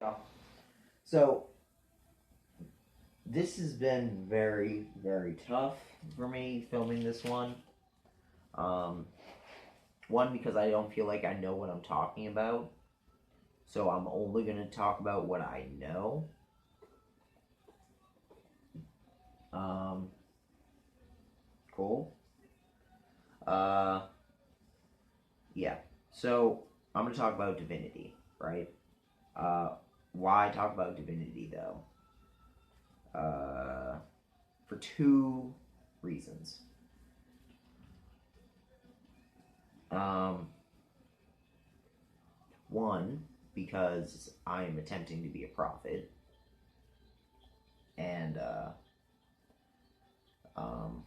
Yeah. So this has been very, very tough for me filming this one. Um, one because I don't feel like I know what I'm talking about, so I'm only gonna talk about what I know. Um, cool. Uh, yeah. So I'm gonna talk about divinity, right? Uh, why talk about divinity though? Uh, for two reasons. Um, One, because I am attempting to be a prophet, and um,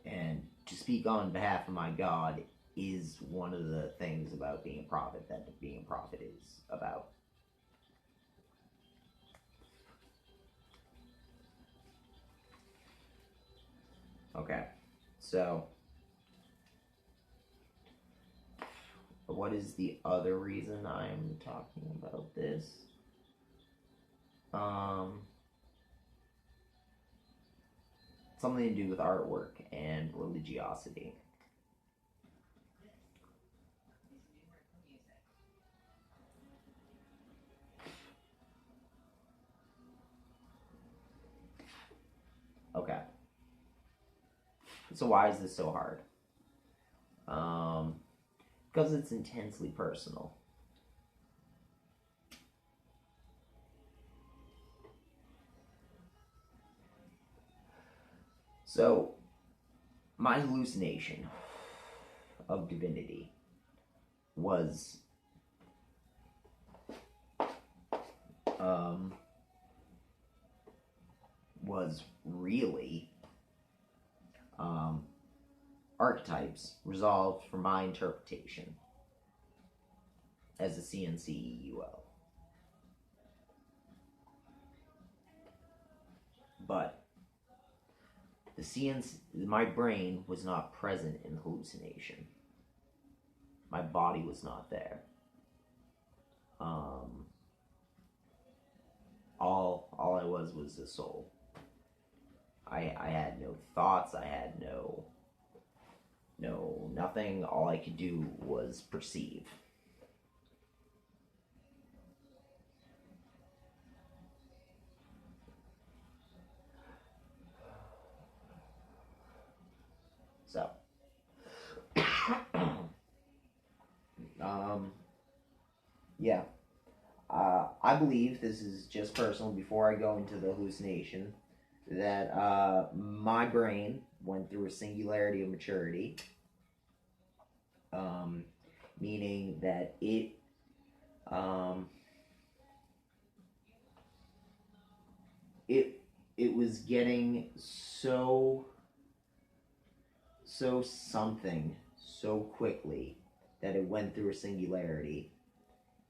and to speak on behalf of my God is one of the things about being a prophet that being a prophet is about. Okay, so what is the other reason I'm talking about this? Um, Something to do with artwork and religiosity. Okay, so why is this so hard? Um, because it's intensely personal. So, my hallucination of divinity was um, was really um, archetypes resolved for my interpretation as a CNCEUL. But the CNC, my brain was not present in hallucination. My body was not there. Um, all I was a soul. I had no thoughts. I had nothing. All I could do was perceive. So, um, yeah, I believe this is just personal. Before I go into the hallucination, that my brain went through a singularity of maturity, um, meaning that um, it it was getting so something so quickly that it went through a singularity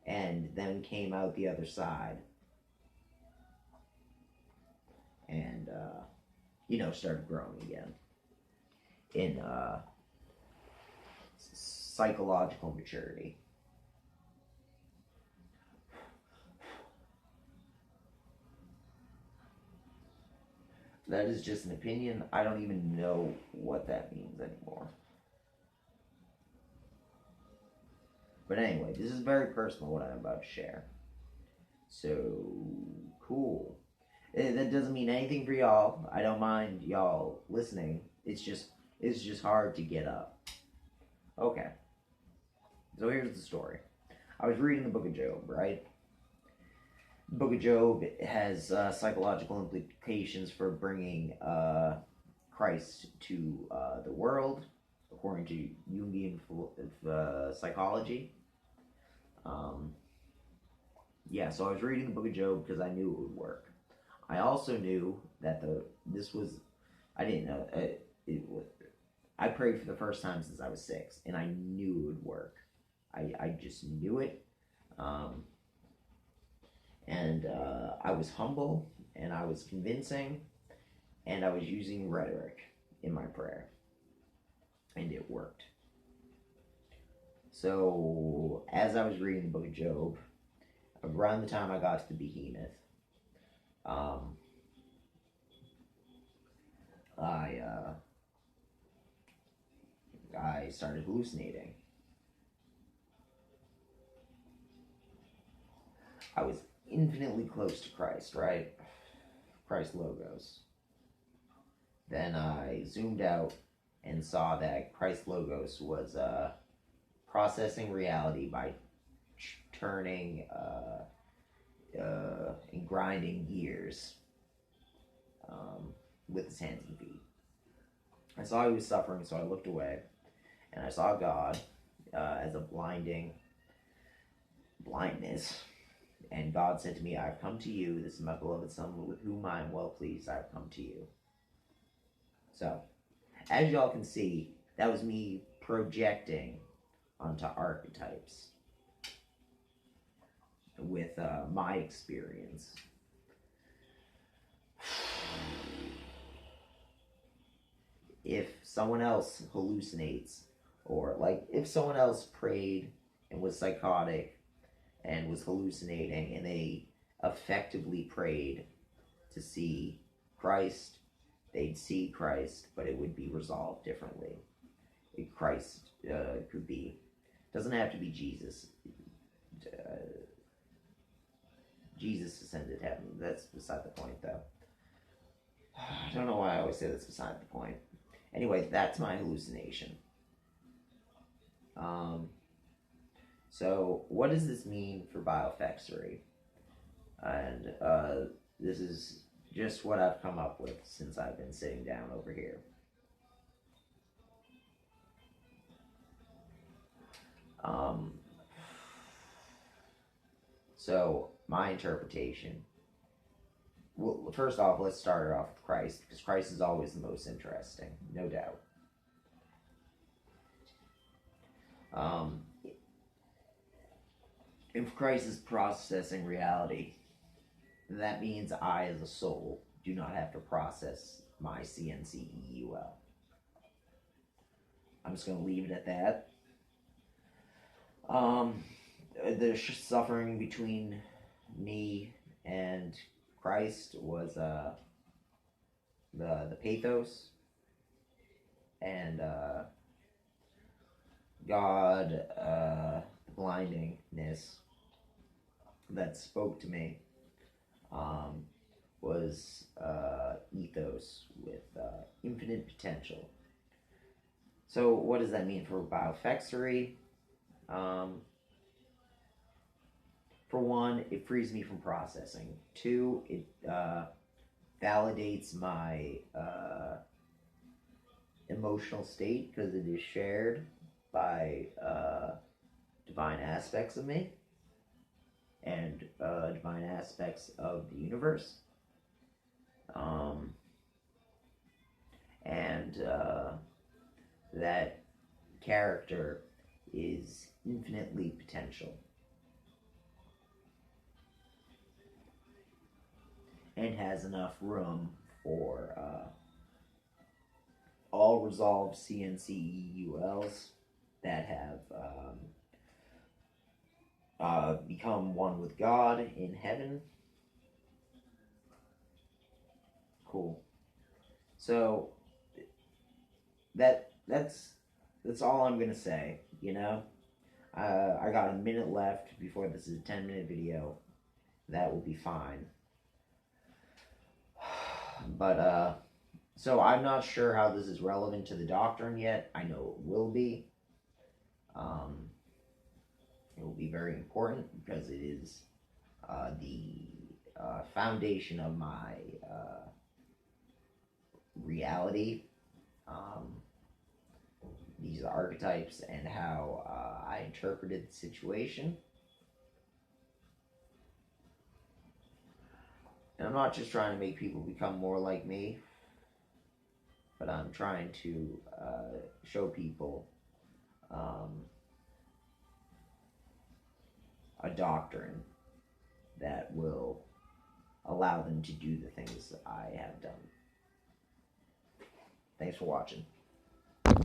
and then came out the other side and started growing again in psychological maturity. That is just an opinion. I don't even know what that means anymore. But anyway, this is very personal what I'm about to share. So cool. That doesn't mean anything for y'all. I don't mind y'all listening. It's just hard to get up. Okay. So here's the story. I was reading the book of Job, right? The book of Job has psychological implications for bringing Christ to the world, according to Jungian psychology. Um, yeah, so I was reading the book of Job because I knew it would work. I also knew that this was I didn't know it was. I prayed for the first time since I was 6, and I knew it would work. I just knew it. Um, and I was humble, and I was convincing, and I was using rhetoric in my prayer, and it worked. So, as I was reading the book of Job, around the time I got to the Behemoth, I I started hallucinating. I was infinitely close to Christ, right? Christ Logos. Then I zoomed out and saw that Christ Logos was processing reality by turning and grinding gears with his hands and feet. I saw he was suffering, so I looked away, and I saw God as a blindness. And God said to me, I've come to you. This is my beloved Son, with whom I am well pleased. I've come to you. So, as y'all can see, that was me projecting onto archetypes with my experience. If someone else hallucinates, or like if someone else prayed and was psychotic and was hallucinating, and they effectively prayed to see Christ, they'd see Christ, but it would be resolved differently. Christ could be, doesn't have to be Jesus. Jesus ascended heaven. That's beside the point, though. I don't know why I always say that's beside the point. Anyway, that's my hallucination. So what does this mean for bioeffectory? And this is just what I've come up with since I've been sitting down over here. So my interpretation. Well, first off, let's start it off with Christ, because Christ is always the most interesting, no doubt. If Christ is processing reality, that means I, as a soul, do not have to process my CNCEUL. I'm just going to leave it at that. The suffering between me and Christ was the pathos, and God, the blindingness that spoke to me was ethos with infinite potential. So what does that mean for bioeffectory? For one, it frees me from processing. Two, it validates my emotional state, because it is shared by divine aspects of me and divine aspects of the universe. And that character is infinitely potential and has enough room for all resolved CNCEULs that have become one with God in heaven. Cool. So that's all I'm gonna say. You know, I got a minute left before this is a 10-minute video. That will be fine. But so I'm not sure how this is relevant to the doctrine yet. I know it will be. It will be very important, because it is the foundation of my reality. These archetypes and how I interpreted the situation. And I'm not just trying to make people become more like me, but I'm trying to show people a doctrine that will allow them to do the things that I have done. Thanks for watching.